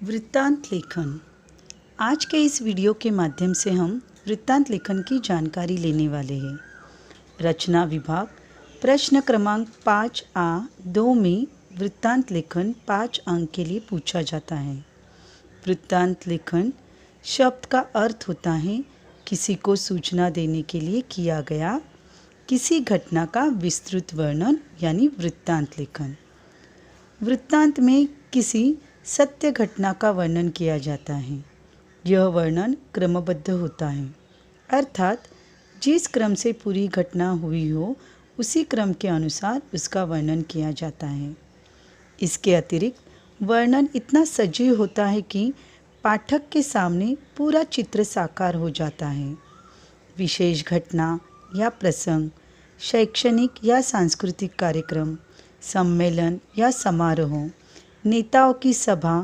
वृत्तांत लेखन। आज के इस वीडियो के माध्यम से हम वृत्तांत लेखन की जानकारी लेने वाले हैं। रचना विभाग प्रश्न क्रमांक 5A 2 में वृत्तांत लेखन 5 अंक के लिए पूछा जाता है। वृत्तांत लेखन शब्द का अर्थ होता है किसी को सूचना देने के लिए किया गया किसी घटना का विस्तृत वर्णन यानी वृत्तांत लेखन। वृत्तांत में किसी सत्य घटना का वर्णन किया जाता है। यह वर्णन क्रमबद्ध होता है, अर्थात जिस क्रम से पूरी घटना हुई हो उसी क्रम के अनुसार उसका वर्णन किया जाता है। इसके अतिरिक्त वर्णन इतना सजीव होता है कि पाठक के सामने पूरा चित्र साकार हो जाता है। विशेष घटना या प्रसंग, शैक्षणिक या सांस्कृतिक कार्यक्रम, सम्मेलन या समारोह, नेताओं की सभा,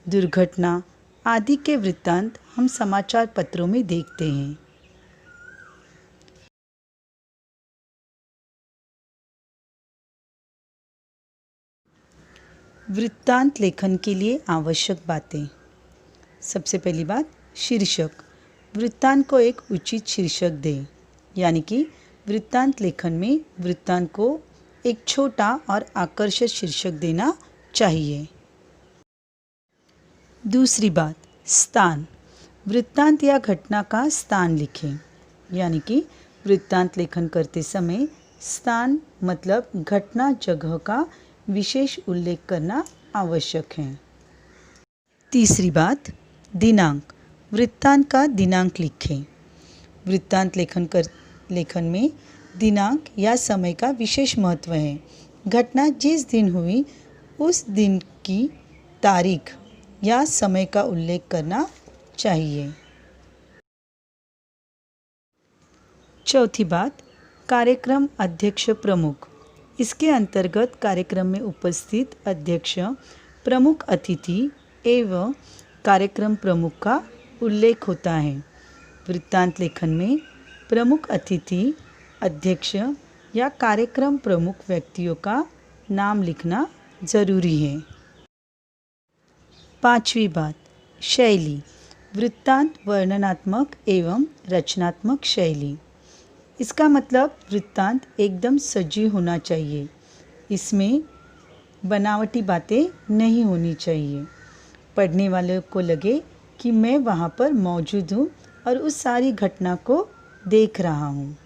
दुर्घटना आदि के वृत्तांत हम समाचार पत्रों में देखते हैं। वृत्तांत लेखन के लिए आवश्यक बातें। सबसे पहली बात, शीर्षक। वृत्तांत को एक उचित शीर्षक दें, यानी कि वृत्तांत लेखन में वृत्तांत को एक छोटा और आकर्षक शीर्षक देना चाहिए। दूसरी बात, स्थान। वृत्तांत या घटना का स्थान लिखें, यानी कि वृत्तांत लेखन करते समय स्थान मतलब घटना जगह का विशेष उल्लेख करना आवश्यक है। तीसरी बात, दिनांक। वृत्तांत का दिनांक लिखें। वृत्तांत लेखन में दिनांक या समय का विशेष महत्व है। घटना जिस दिन हुई उस दिन की तारीख या समय का उल्लेख करना चाहिए। चौथी बात, कार्यक्रम अध्यक्ष प्रमुख। इसके अंतर्गत कार्यक्रम में उपस्थित अध्यक्ष, प्रमुख अतिथि एवं कार्यक्रम प्रमुख का उल्लेख होता है। वृत्तांत लेखन में प्रमुख अतिथि, अध्यक्ष या कार्यक्रम प्रमुख व्यक्तियों का नाम लिखना जरूरी है। पांचवी बात, शैली। वृत्तांत वर्णनात्मक एवं रचनात्मक शैली। इसका मतलब वृत्तांत एकदम सजीव होना चाहिए। इसमें बनावटी बातें नहीं होनी चाहिए। पढ़ने वाले को लगे कि मैं वहाँ पर मौजूद हूँ और उस सारी घटना को देख रहा हूँ।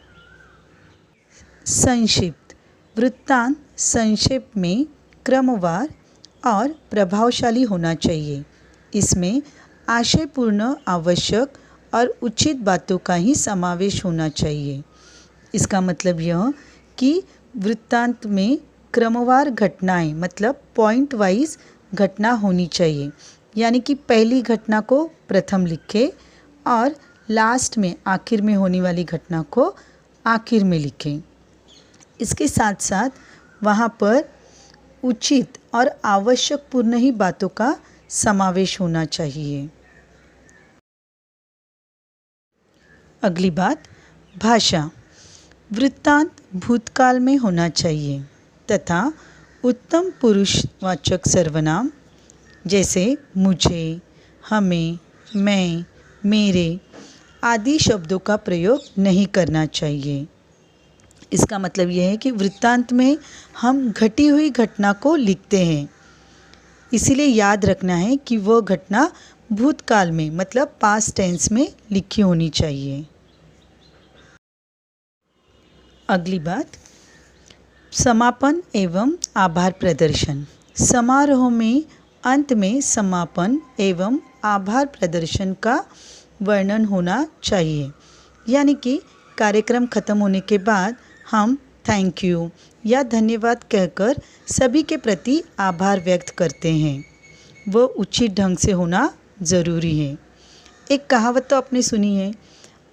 संक्षिप्त। वृत्तांत संक्षेप में क्रमवार और प्रभावशाली होना चाहिए। इसमें आशयपूर्ण, आवश्यक और उचित बातों का ही समावेश होना चाहिए। इसका मतलब यह कि वृत्तांत में क्रमवार घटनाएं मतलब पॉइंट वाइज घटना होनी चाहिए, यानी कि पहली घटना को प्रथम लिखें और लास्ट में आखिर में होने वाली घटना को आखिर में लिखें। इसके साथ साथ वहाँ पर उचित और आवश्यक पूर्ण ही बातों का समावेश होना चाहिए। अगली बात, भाषा। वृत्तांत भूतकाल में होना चाहिए तथा उत्तम पुरुषवाचक सर्वनाम जैसे मुझे, हमें, मैं, मेरे आदि शब्दों का प्रयोग नहीं करना चाहिए। इसका मतलब यह है कि वृत्तांत में हम घटी हुई घटना को लिखते हैं, इसीलिए याद रखना है कि वह घटना भूतकाल में मतलब पास्ट टेंस में लिखी होनी चाहिए। अगली बात, समापन एवं आभार प्रदर्शन। समारोह में अंत में समापन एवं आभार प्रदर्शन का वर्णन होना चाहिए, यानी कि कार्यक्रम खत्म होने के बाद हम थैंक यू या धन्यवाद कहकर सभी के प्रति आभार व्यक्त करते हैं। वह उचित ढंग से होना ज़रूरी है। एक कहावत तो आपने सुनी है,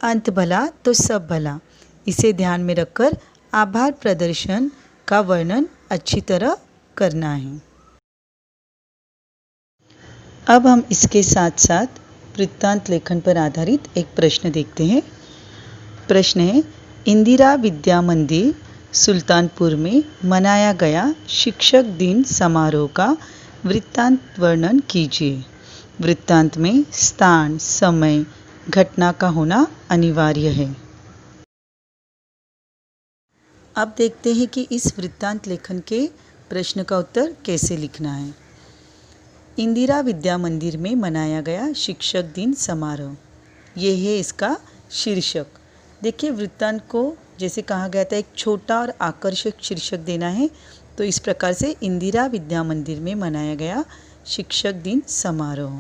अंत भला तो सब भला। इसे ध्यान में रखकर आभार प्रदर्शन का वर्णन अच्छी तरह करना है। अब हम इसके साथ साथ वृत्तांत लेखन पर आधारित एक प्रश्न देखते हैं। प्रश्न है, इंदिरा विद्या मंदिर सुल्तानपुर में मनाया गया शिक्षक दिन समारोह का वृत्तांत वर्णन कीजिए। वृत्तांत में स्थान, समय, घटना का होना अनिवार्य है। अब देखते हैं कि इस वृत्तांत लेखन के प्रश्न का उत्तर कैसे लिखना है। इंदिरा विद्या मंदिर में मनाया गया शिक्षक दिन समारोह, ये है इसका शीर्षक। देखिए, वृत्तांत को जैसे कहा गया था एक छोटा और आकर्षक शीर्षक देना है, तो इस प्रकार से इंदिरा विद्या मंदिर में मनाया गया शिक्षक दिन समारोह।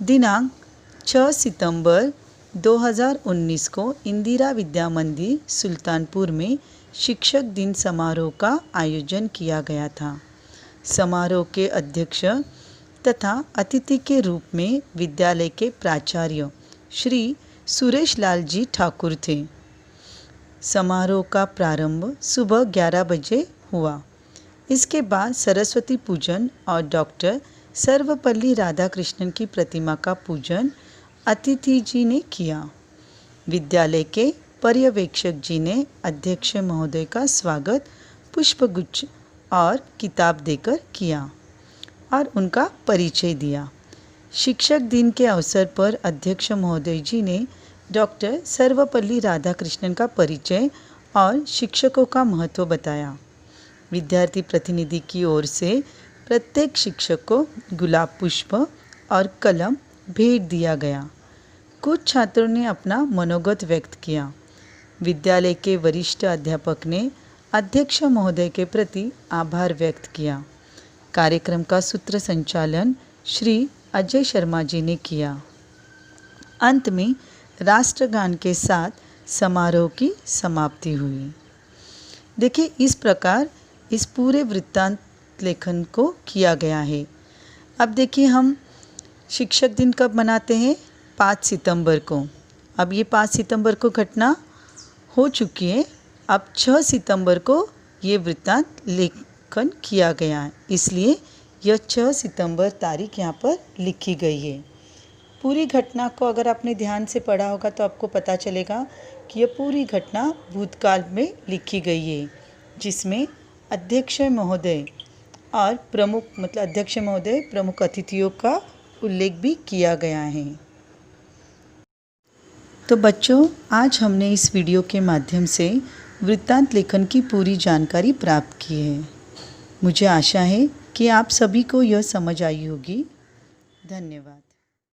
दिनांक 6 सितंबर 2019 को इंदिरा विद्या मंदिर सुल्तानपुर में शिक्षक दिन समारोह का आयोजन किया गया था। समारोह के अध्यक्ष तथा अतिथि के रूप में विद्यालय के प्राचार्य श्री सुरेश लाल जी ठाकुर थे। समारोह का प्रारंभ सुबह 11 बजे हुआ। इसके बाद सरस्वती पूजन और डॉक्टर सर्वपल्ली राधाकृष्णन की प्रतिमा का पूजन अतिथि जी ने किया। विद्यालय के पर्यवेक्षक जी ने अध्यक्ष महोदय का स्वागत पुष्पगुच्छ और किताब देकर किया और उनका परिचय दिया। शिक्षक दिन के अवसर पर अध्यक्ष महोदय जी ने डॉक्टर सर्वपल्ली राधाकृष्णन का परिचय और शिक्षकों का महत्व बताया। विद्यार्थी प्रतिनिधि की ओर से प्रत्येक शिक्षक को गुलाब पुष्प और कलम भेंट दिया गया। कुछ छात्रों ने अपना मनोगत व्यक्त किया। विद्यालय के वरिष्ठ अध्यापक ने अध्यक्ष महोदय के प्रति आभार व्यक्त किया। कार्यक्रम का सूत्र संचालन श्री अजय शर्मा जी ने किया। अंत में राष्ट्रगान के साथ समारोह की समाप्ति हुई। देखिए, इस प्रकार इस पूरे वृत्तांत लेखन को किया गया है। अब देखिए, हम शिक्षक दिन कब मनाते हैं? 5 सितंबर को। अब ये 5 सितंबर को घटना हो चुकी है। अब 6 सितंबर को ये वृत्तांत लेखन किया गया है, इसलिए यह 6 सितंबर तारीख यहाँ पर लिखी गई है। पूरी घटना को अगर आपने ध्यान से पढ़ा होगा तो आपको पता चलेगा कि यह पूरी घटना भूतकाल में लिखी गई है, जिसमें अध्यक्ष महोदय और अध्यक्ष महोदय प्रमुख अतिथियों का उल्लेख भी किया गया है। तो बच्चों, आज हमने इस वीडियो के माध्यम से वृत्तांत लेखन की पूरी जानकारी प्राप्त की है। मुझे आशा है कि आप सभी को यह समझ आई होगी। धन्यवाद।